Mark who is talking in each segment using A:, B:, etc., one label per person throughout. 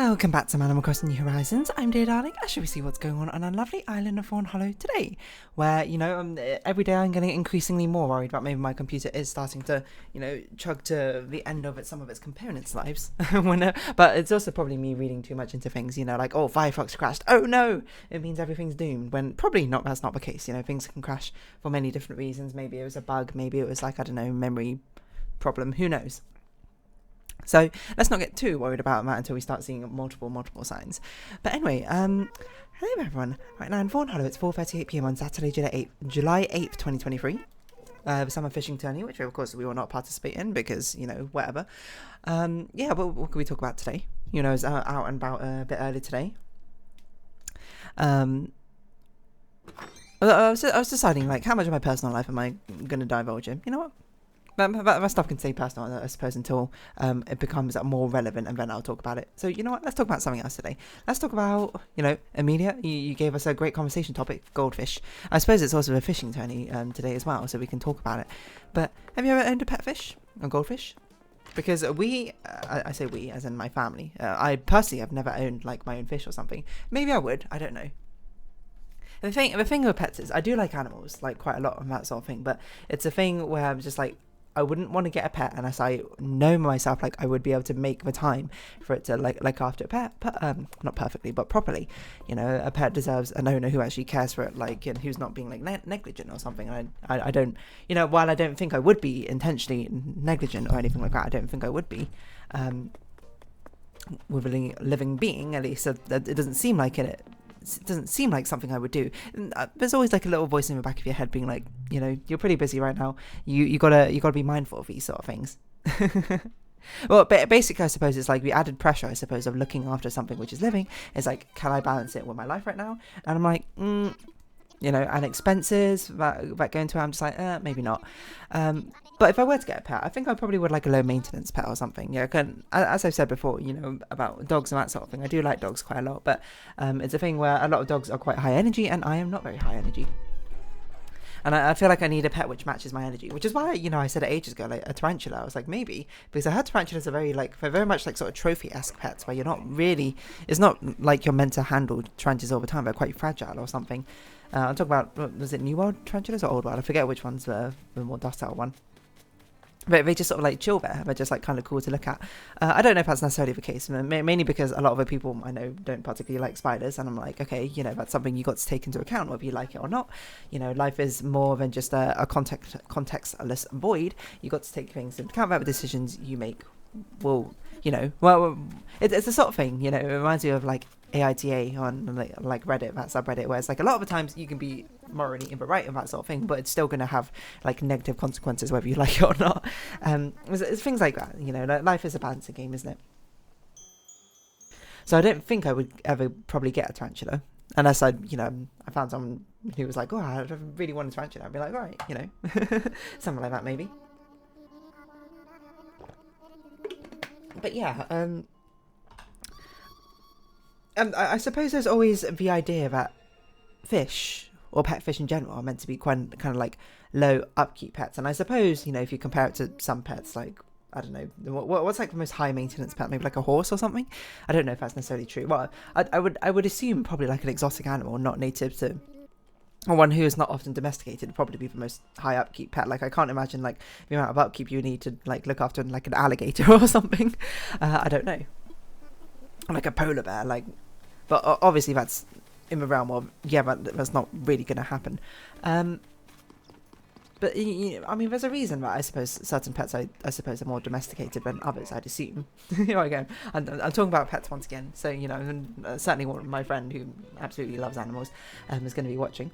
A: Welcome back to Animal Crossing New Horizons. I'm Dear Darling. I should we see what's going on our lovely island of Thorn Hollow today, where, every day I'm getting increasingly more worried about maybe my computer is starting to, chug to the end of some of its components' lives. But it's also probably me reading too much into things, like, oh, Firefox crashed. Oh no, it means everything's doomed, when probably not. That's not the case. Things can crash for many different reasons. Maybe it was a bug, maybe it was memory problem, who knows. So let's not get too worried about that until we start seeing multiple signs. But anyway, hello everyone. Right now in Thorn Hollow, it's 4:38 PM on Saturday, July 8th, 2023. The summer fishing tourney, which of course we will not participate in because, whatever. What can we talk about today? I was out and about a bit early today. I was deciding, how much of my personal life am I going to divulge in? You know what? That stuff can stay personal, I suppose, until it becomes more relevant, and then I'll talk about it. So, you know what? Let's talk about something else today. Let's talk about, Amelia, you gave us a great conversation topic, goldfish. I suppose it's also a fishing tourney today as well, so we can talk about it. But have you ever owned a pet fish, a goldfish? Because I say we, as in my family. I personally have never owned, my own fish or something. Maybe I would, I don't know. The thing with pets is, I do like animals, quite a lot and that sort of thing, but it's a thing where I'm just I wouldn't want to get a pet unless I know myself, I would be able to make the time for it to look after a pet, not perfectly, but properly. A pet deserves an owner who actually cares for it, and who's not being negligent or something. I don't, while I don't think I would be intentionally negligent or anything like that, I don't think I would be, with a living being, at least. It doesn't seem like it. It doesn't seem like something I would do. There's always a little voice in the back of your head being you're pretty busy right now. You gotta be mindful of these sort of things. Well, basically, I suppose it's the added pressure, I suppose, of looking after something which is living. Is can I balance it with my life right now? And I'm and expenses that go into it. I'm just maybe not. But if I were to get a pet, I think I probably would like a low maintenance pet or something. As I've said before, about dogs and that sort of thing. I do like dogs quite a lot, but it's a thing where a lot of dogs are quite high energy, and I am not very high energy. And I feel like I need a pet which matches my energy, which is why, I said it ages ago, a tarantula. I was maybe, because I heard tarantulas are they're very much sort of trophy-esque pets, where you're not really, it's not you're meant to handle tarantulas all the time. They're quite fragile or something. I'm talking about, was it New World tarantulas or Old World? I forget which one's the more docile one. But they just sort of chill there. They're just kind of cool to look at. I don't know if that's necessarily the case, mainly because a lot of the people I know don't particularly like spiders, and I'm okay, that's something you got to take into account whether you like it or not. Life is more than just a contextless void. You got to take things into account about the decisions you make. Well, it's the sort of thing, it reminds me of AITA on Reddit, that subreddit, where it's a lot of the times you can be morally in the right and that sort of thing, but it's still going to have negative consequences whether you like it or not. It's things like that, life is a balancing game, isn't it? So I don't think I would ever probably get a tarantula unless I found someone who was oh, I really want a tarantula. I'd be all right, something like that maybe. But yeah, I suppose there's always the idea that fish, or pet fish in general, are meant to be kind of low upkeep pets. And I suppose, if you compare it to some pets, I don't know, what's the most high maintenance pet? Maybe a horse or something? I don't know if that's necessarily true. Well, I would assume probably an exotic animal, not native to, or one who is not often domesticated, would probably be the most high upkeep pet. I can't imagine the amount of upkeep you need to look after an alligator or something. I don't know. A polar bear, but obviously that's in the realm of, that's not really going to happen. But there's a reason that I suppose certain pets I suppose are more domesticated than others, I'd assume. Here I go. I'm talking about pets once again. So certainly my friend who absolutely loves animals is going to be watching,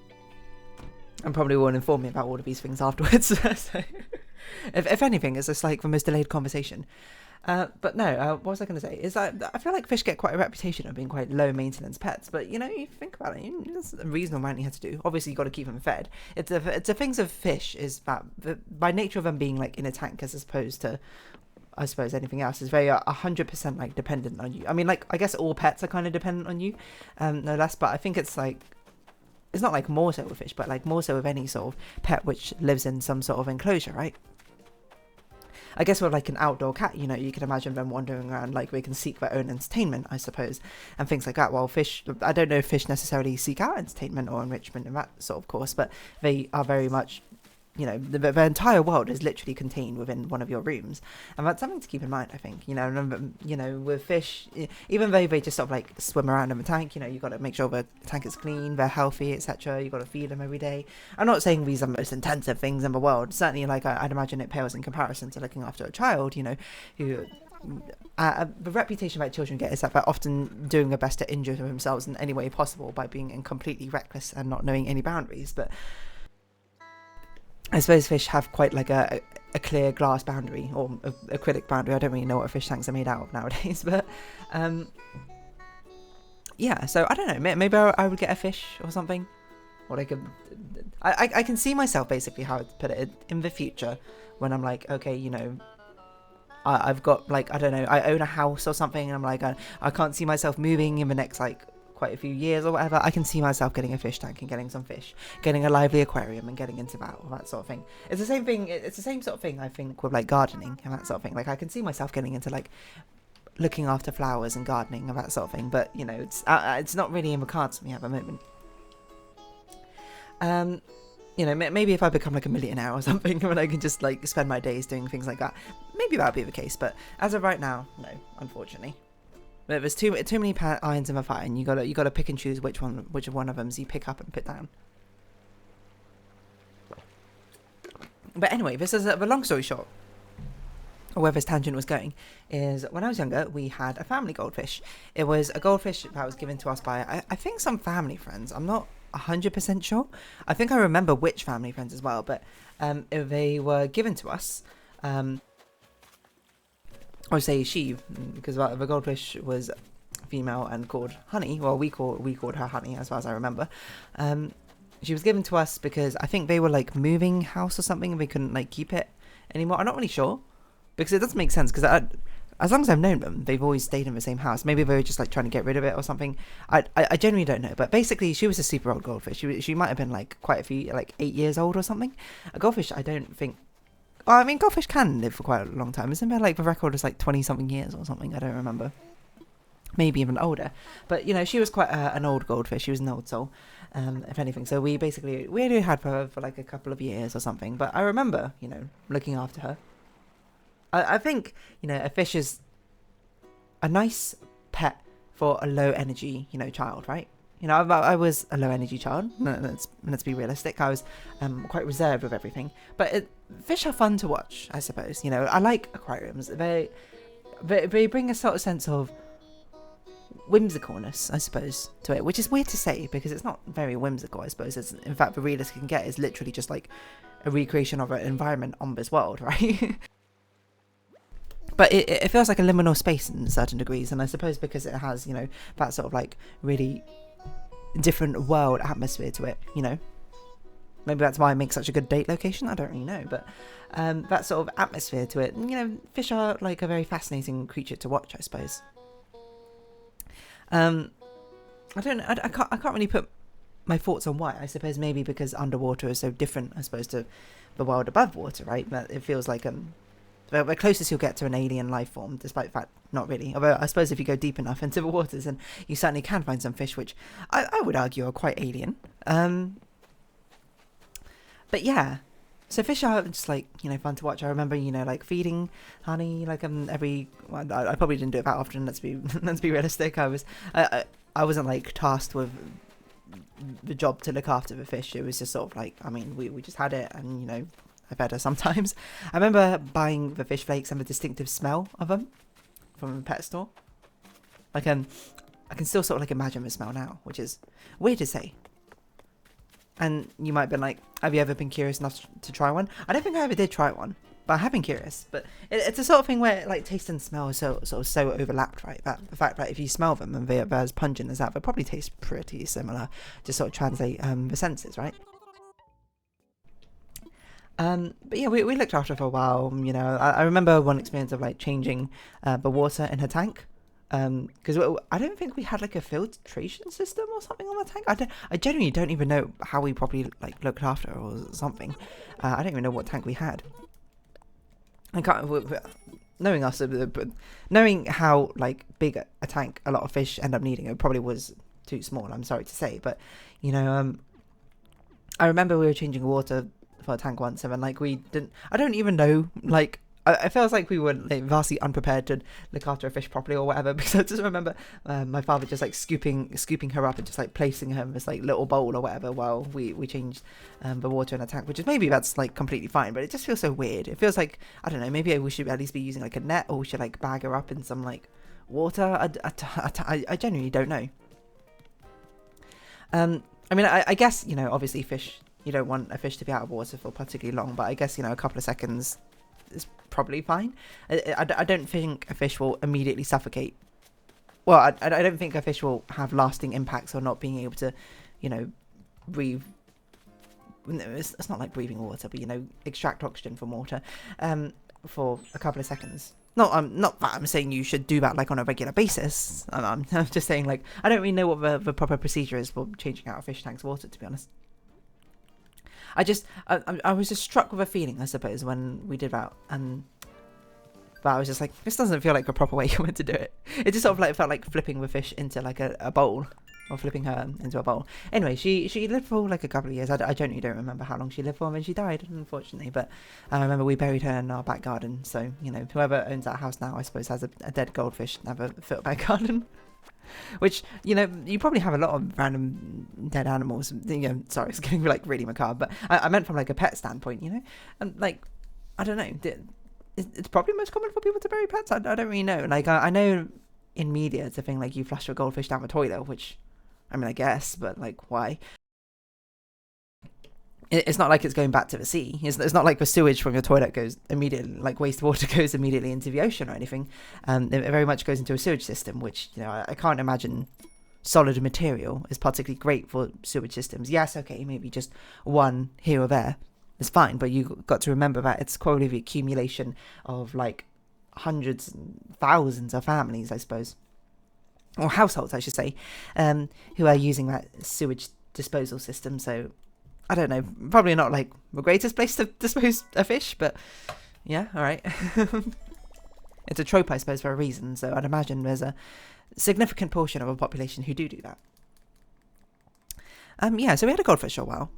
A: and probably will inform me about all of these things afterwards. So, if anything, it's just the most delayed conversation. But no, what was I going to say? Is that I feel like fish get quite a reputation of being quite low maintenance pets. But you think about it, there's a reasonable amount you have to do. Obviously, you got to keep them fed. It's the things of fish is that by nature of them being in a tank as opposed to, I suppose, anything else, is very 100% dependent on you. I guess all pets are kind of dependent on you, no less. But I think it's it's not more so with fish, but more so with any sort of pet which lives in some sort of enclosure, right? I guess with like an outdoor cat, you know, you can imagine them wandering around, like they can seek their own entertainment, I suppose, and things like that. While fish, I don't know if fish necessarily seek out entertainment or enrichment in that sort of course, but they are very much, you know, the entire world is literally contained within one of your rooms, and that's something to keep in mind, I think. You know, with fish, even though they just sort of like swim around in the tank, you know, you got to make sure the tank is clean, they're healthy, etc. You got to feed them every day. I'm not saying these are the most intensive things in the world. Certainly, like I'd imagine it pales in comparison to looking after a child. You know, who. The reputation that children get is that they're often doing their best to injure themselves in any way possible by being completely reckless and not knowing any boundaries, but I suppose fish have quite like a clear glass boundary or acrylic boundary. I don't really know what fish tanks are made out of nowadays, but yeah. So I don't know. Maybe I would get a fish or something, or like I can see myself basically how I'd put it in the future when I'm like, okay, you know, I've got like, I don't know, I own a house or something, and I'm like, I can't see myself moving in the next like quite a few years or whatever. I can see myself getting a fish tank and getting some fish, getting a lively aquarium and getting into that sort of thing. It's the same thing. It's the same sort of thing, I think, with like gardening and that sort of thing. Like I can see myself getting into like looking after flowers and gardening and that sort of thing. But you know, it's not really in the cards for me at the moment. You know, maybe if I become like a millionaire or something, when I can just like spend my days doing things like that, maybe that'll be the case. But as of right now, no, unfortunately. But there's too many irons in the fire, and you gotta pick and choose which one of them you pick up and put down. But anyway, this is the long story short, or where this tangent was going, is when I was younger, we had a family goldfish. It was a goldfish that was given to us by I think some family friends. I'm not 100% sure. I think I remember which family friends as well, but they were given to us. I would say she, because the goldfish was female and called Honey. Well, we called her Honey, as far as I remember. She was given to us because I think they were like moving house or something, and they couldn't like keep it anymore. I'm not really sure, because it doesn't make sense. Because as long as I've known them, they've always stayed in the same house. Maybe they were just like trying to get rid of it or something. I genuinely don't know. But basically, she was a super old goldfish. She might have been like quite a few, like 8 years old or something. A goldfish, I don't think. Well, I mean, goldfish can live for quite a long time. Isn't there like the record is like 20-something years or something? I don't remember. Maybe even older. But, you know, she was quite an old goldfish. She was an old soul, if anything. So we only had her for like a couple of years or something. But I remember, you know, looking after her. I think, you know, a fish is a nice pet for a low energy, you know, child, right? You know, I was a low energy child. Let's be realistic. I was quite reserved with everything. But fish are fun to watch, I suppose. You know, I like aquariums. They bring a sort of sense of whimsicalness, I suppose, to it, which is weird to say because it's not very whimsical, I suppose. In fact, the realist can get is literally just like a recreation of an environment on this world, right? But it feels like a liminal space in certain degrees, and I suppose because it has, you know, that sort of like really different world atmosphere to it, you know. Maybe that's why it makes such a good date location, I don't really know, but that sort of atmosphere to it, you know, fish are like a very fascinating creature to watch, I suppose. I can't really put my thoughts on why. I suppose maybe because underwater is so different, I suppose, to the world above water, right? But it feels like the closest you'll get to an alien life form, despite the fact not really. Although I suppose if you go deep enough into the waters, and you certainly can find some fish which I would argue are quite alien. But yeah, so fish are just like, you know, fun to watch. I remember, you know, like feeding Honey like well, I probably didn't do it that often. Let's be realistic. I wasn't like tasked with the job to look after the fish. It was just sort of like, I mean, we just had it, and you know, I fed her sometimes. I remember buying the fish flakes and the distinctive smell of them from the pet store. Like I can still sort of like imagine the smell now, which is weird to say. And you might be like, have you ever been curious enough to try one? I don't think I ever did try one, but I have been curious. But it's a sort of thing where like taste and smell are so overlapped, right? That the fact that if you smell them and they're as pungent as that, they probably taste pretty similar. Just sort of translate the senses, right? But yeah, we looked after her for a while. You know, I remember one experience of like changing the water in her tank. Because I don't think we had like a filtration system or something on the tank. I genuinely don't even know how we properly like looked after her or something. I don't even know what tank we had. I can't. Knowing us, knowing how like big a tank a lot of fish end up needing, it probably was too small. I'm sorry to say, but you know, I remember we were changing water for a tank once, and then like we didn't. I don't even know. Like I feels like we were like, vastly unprepared to look after a fish properly or whatever. Because I just remember my father just like scooping her up and just like placing her in this like little bowl or whatever while we changed the water in a tank. Which is maybe that's like completely fine, but it just feels so weird. It feels like I don't know. Maybe we should at least be using like a net, or we should like bag her up in some like water. I genuinely don't know. I mean, I guess, you know, obviously fish, you don't want a fish to be out of water for particularly long, but I guess, you know, a couple of seconds is probably fine. I don't think a fish will immediately suffocate. Well, I don't think a fish will have lasting impacts on not being able to, you know, breathe. It's not like breathing water, but, you know, extract oxygen from water for a couple of seconds. Not that I'm saying you should do that like on a regular basis. I'm just saying like I don't really know what the proper procedure is for changing out a fish tank's water, to be honest. I was just struck with a feeling, I suppose, when we did that, but I was just like, this doesn't feel like a proper way you went to do it. It just sort of like felt like flipping the fish into like a bowl. Or flipping her into a bowl. Anyway, she lived for like a couple of years. I genuinely don't remember how long she lived for when she died, unfortunately. But I remember we buried her in our back garden. So, you know, whoever owns that house now, I suppose, has a dead goldfish and have a fit back garden. Which, you know, you probably have a lot of random dead animals. You know, sorry, it's getting like really macabre. But I meant from like a pet standpoint, you know? And like, I don't know. It's probably most common for people to bury pets. I don't really know. Like, I know in media it's a thing like you flush your goldfish down the toilet, which... I mean, I guess, but like, why? It's not like it's going back to the sea. It's not like the sewage from your toilet goes immediately, like wastewater goes immediately into the ocean or anything. It very much goes into a sewage system, which, you know, I can't imagine solid material is particularly great for sewage systems. Yes, okay, maybe just one here or there is fine, but you got to remember that it's probably the accumulation of like hundreds and thousands of families, I suppose. Or households, I should say, who are using that sewage disposal system. So, I don't know, probably not like the greatest place to dispose a fish, but yeah, all right. It's a trope, I suppose, for a reason. So I'd imagine there's a significant portion of a population who do that. Yeah, so we had a goldfish for a while.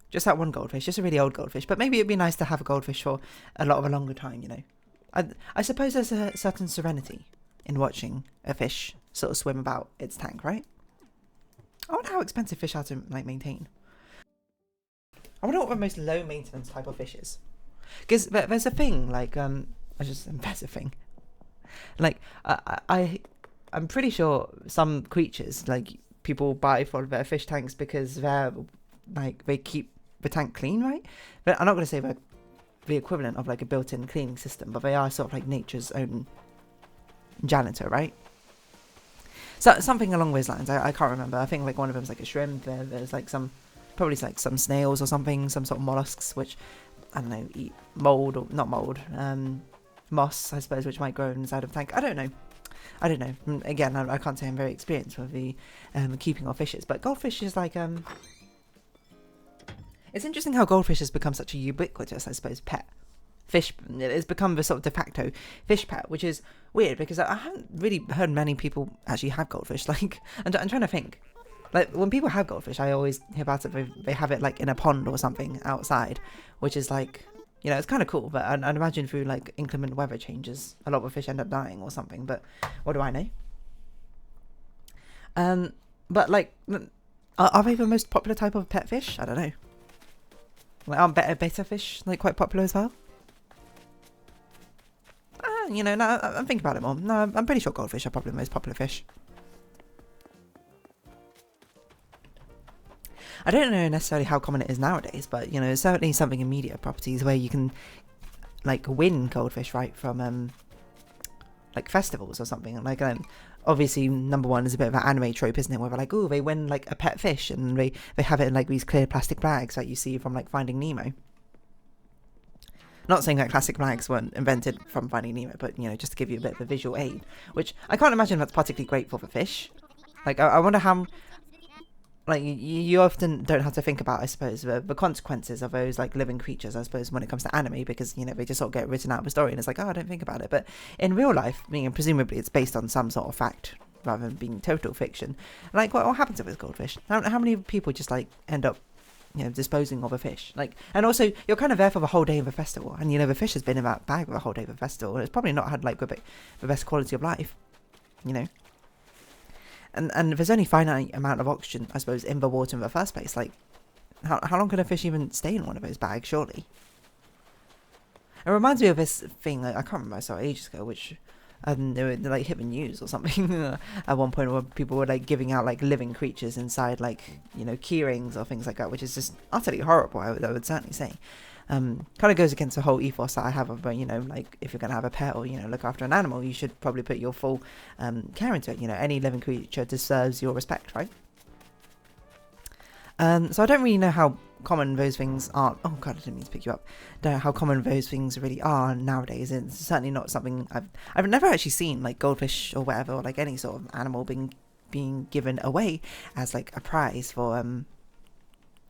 A: Just that one goldfish, just a really old goldfish. But maybe it'd be nice to have a goldfish for a lot of a longer time, you know. I suppose there's a certain serenity in watching a fish sort of swim about its tank, right? I wonder how expensive fish are to like maintain. I wonder what the most low maintenance type of fish is. Because there's a thing like there's a thing. Like I'm pretty sure some creatures like people buy for their fish tanks because they're like they keep the tank clean, right? But I'm not going to say they're the equivalent of like a built-in cleaning system, but they are sort of like nature's own janitor, right? So something along those lines. I can't remember. I think like one of them's like a shrimp. There's like probably like some snails or something, some sort of mollusks, which I don't know, eat mold or not mold, moss, I suppose, which might grow inside of a tank. I don't know. Again, I can't say I'm very experienced with the keeping of fishes, but goldfish is like it's interesting how goldfish has become such a ubiquitous, I suppose, pet. Fish, it has become the sort of de facto fish pet, which is weird because I haven't really heard many people actually have goldfish. Like, I'm trying to think. Like, when people have goldfish, I always hear about it. They have it like in a pond or something outside, which is like, you know, it's kind of cool. But I'd imagine through like inclement weather changes, a lot of fish end up dying or something. But what do I know? But like, are they the most popular type of pet fish? I don't know. Like, aren't betta fish like quite popular as well? You know, no, I'm thinking about it more. No, I'm pretty sure goldfish are probably the most popular fish. I don't know necessarily how common it is nowadays, but, you know, it's certainly something in media properties where you can, like, win goldfish, right, from, like, festivals or something. Like, obviously, number one is a bit of an anime trope, isn't it? Where they're like, oh, they win, like, a pet fish, and they have it in, like, these clear plastic bags that you see from, like, Finding Nemo. Not saying that classic bags weren't invented from Finding Nemo, but, you know, just to give you a bit of a visual aid, which I can't imagine that's particularly great for the fish. Like, I wonder how... like you often don't have to think about, I suppose, the consequences of those like living creatures, I suppose, when it comes to anime, because you know they just sort of get written out of a story and it's like, oh, I don't think about it. But in real life, presumably it's based on some sort of fact rather than being total fiction. Like what happens with goldfish? How many people just like end up disposing of a fish? Like, and also you're kind of there for the whole day of a festival, and the fish has been in that bag for the whole day of a festival, and it's probably not had like the best quality of life, and there's only finite amount of oxygen, I suppose, in the water in the first place. Like, how long can a fish even stay in one of those bags? Surely. It reminds me of this thing, like, I can't remember, I saw it ages ago, which they like hit the news or something at one point, where people were like giving out like living creatures inside like key rings or things like that, which is just utterly horrible. I would certainly say. Kind of goes against the whole ethos that I have of, like if you're going to have a pet or, look after an animal, you should probably put your full care into it. Any living creature deserves your respect, right? So I don't really know how common those things are. Oh god, I didn't mean to pick you up. Don't know how common those things really are nowadays. It's certainly not something I've never actually seen, like goldfish or whatever, or like any sort of animal being given away as like a prize for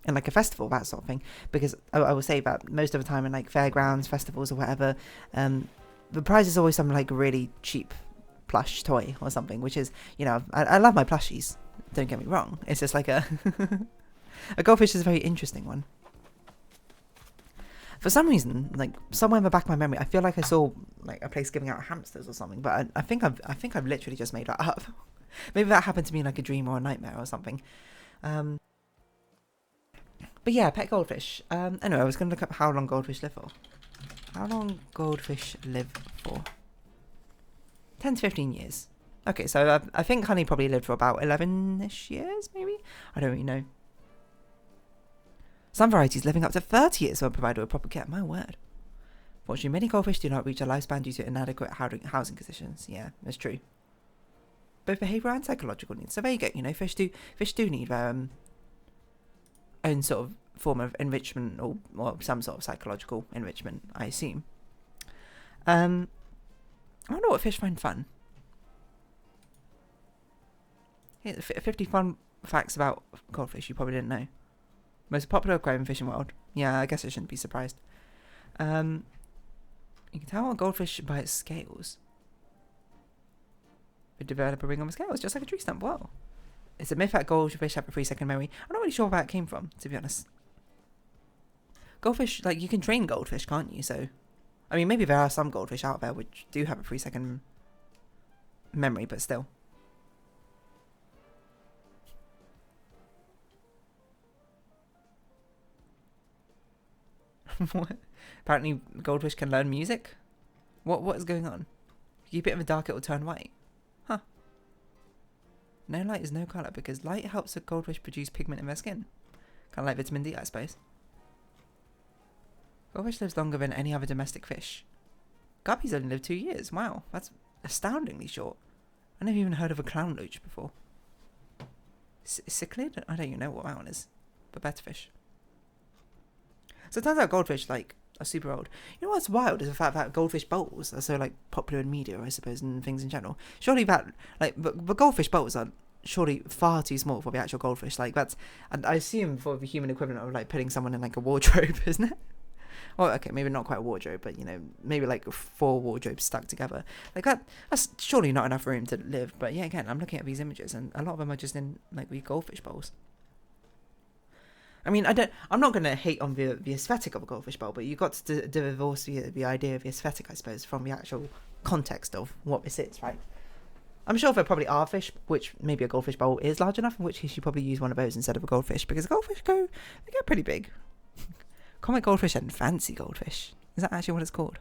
A: and like a festival, that sort of thing, because I will say that most of the time in like fairgrounds, festivals or whatever, the prize is always some like really cheap plush toy or something, which is, I love my plushies, don't get me wrong, it's just like a goldfish is a very interesting one. For some reason, like somewhere in the back of my memory, I feel like I saw like a place giving out hamsters or something, but I think I've literally just made that up. Maybe that happened to me in like a dream or a nightmare or something. But yeah, pet goldfish. Anyway, I was going to look up how long goldfish live for. How long goldfish live for? 10 to 15 years. Okay, so I think honey probably lived for about 11-ish years, maybe? I don't really know. Some varieties living up to 30 years when provided with proper care. My word. Fortunately, many goldfish do not reach a lifespan due to inadequate housing conditions. Yeah, that's true. Both behavioural and psychological needs. So there you go. Fish do need their own sort of form of enrichment, or some sort of psychological enrichment, I assume. I wonder what fish find fun. Here, 50 fun facts about goldfish you probably didn't know. Most popular aquarium fish in the world. Yeah, I guess I shouldn't be surprised. You can tell a goldfish by its scales. They develop a ring on the scales, just like a tree stump. Wow. It's a myth that goldfish have a 3-second memory. I'm not really sure where it came from, to be honest. Goldfish, like, you can train goldfish, can't you? So, I mean, maybe there are some goldfish out there which do have a 3-second memory, but still. What? Apparently, goldfish can learn music? What is going on? If you keep it in the dark, it will turn white. Huh. No light is no colour, because light helps a goldfish produce pigment in their skin. Kind of like vitamin D, I suppose. Goldfish lives longer than any other domestic fish. Guppies only live 2 years. Wow, that's astoundingly short. I never even heard of a clown loach before. Cichlid? I don't even know what that one is. But better fish. So it turns out goldfish, like, are super old. You know what's wild is the fact that goldfish bowls are so, like, popular in media, I suppose, and things in general. Surely that, like, but goldfish bowls are surely far too small for the actual goldfish. Like, that's, and I assume for the human equivalent of, like, putting someone in, like, a wardrobe, isn't it? Well, okay, maybe not quite a wardrobe, but, maybe, like, 4 wardrobes stuck together. Like, that's surely not enough room to live. But, yeah, again, I'm looking at these images, and a lot of them are just in, like, these goldfish bowls. I mean, I'm not going to hate on the aesthetic of a goldfish bowl, but you've got to divorce the idea of the aesthetic, I suppose, from the actual context of what this is, right? I'm sure there probably are fish, which maybe a goldfish bowl is large enough, in which case you probably use one of those instead of a goldfish, because goldfish they get pretty big. Comic goldfish and fancy goldfish. Is that actually what it's called?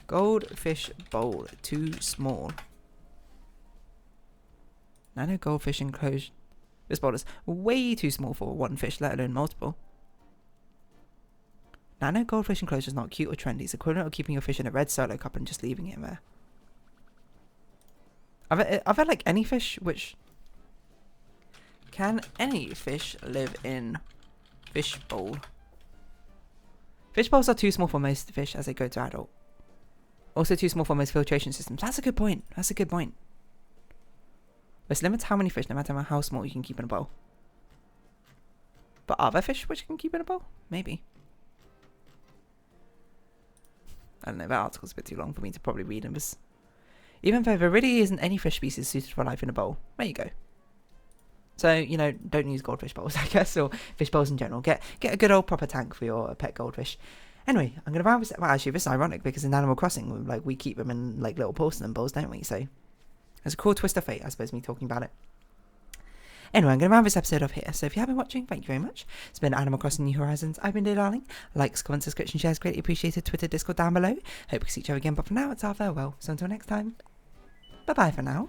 A: Goldfish bowl, too small. Nano goldfish enclosed. This bowl is way too small for one fish, let alone multiple. Nano goldfish enclosure is not cute or trendy. It's equivalent of keeping your fish in a red Solo cup and just leaving it in there. Are there like any fish which... Can any fish live in fish bowl? Fish bowls are too small for most fish as they go to adult. Also too small for most filtration systems. That's a good point. This limits how many fish, no matter how small, you can keep in a bowl. But are there fish which you can keep in a bowl? Maybe. I don't know, that article's a bit too long for me to probably read in this. Even though there really isn't any fish species suited for life in a bowl. There you go. So, you know, don't use goldfish bowls, I guess, or fish bowls in general. Get a good old proper tank for your pet goldfish. Anyway, I'm going to round this. Well, actually, this is ironic because in Animal Crossing, like, we keep them in, like, little porcelain bowls, don't we? So, it's a cool twist of fate, I suppose, me talking about it. Anyway, I'm going to round this episode off here. So if you have been watching, thank you very much. It's been Animal Crossing New Horizons. I've been Dear Darling. Likes, comments, subscription, shares, greatly appreciated. Twitter, Discord down below. Hope we see each other again, but for now, it's our farewell. So until next time, bye-bye for now.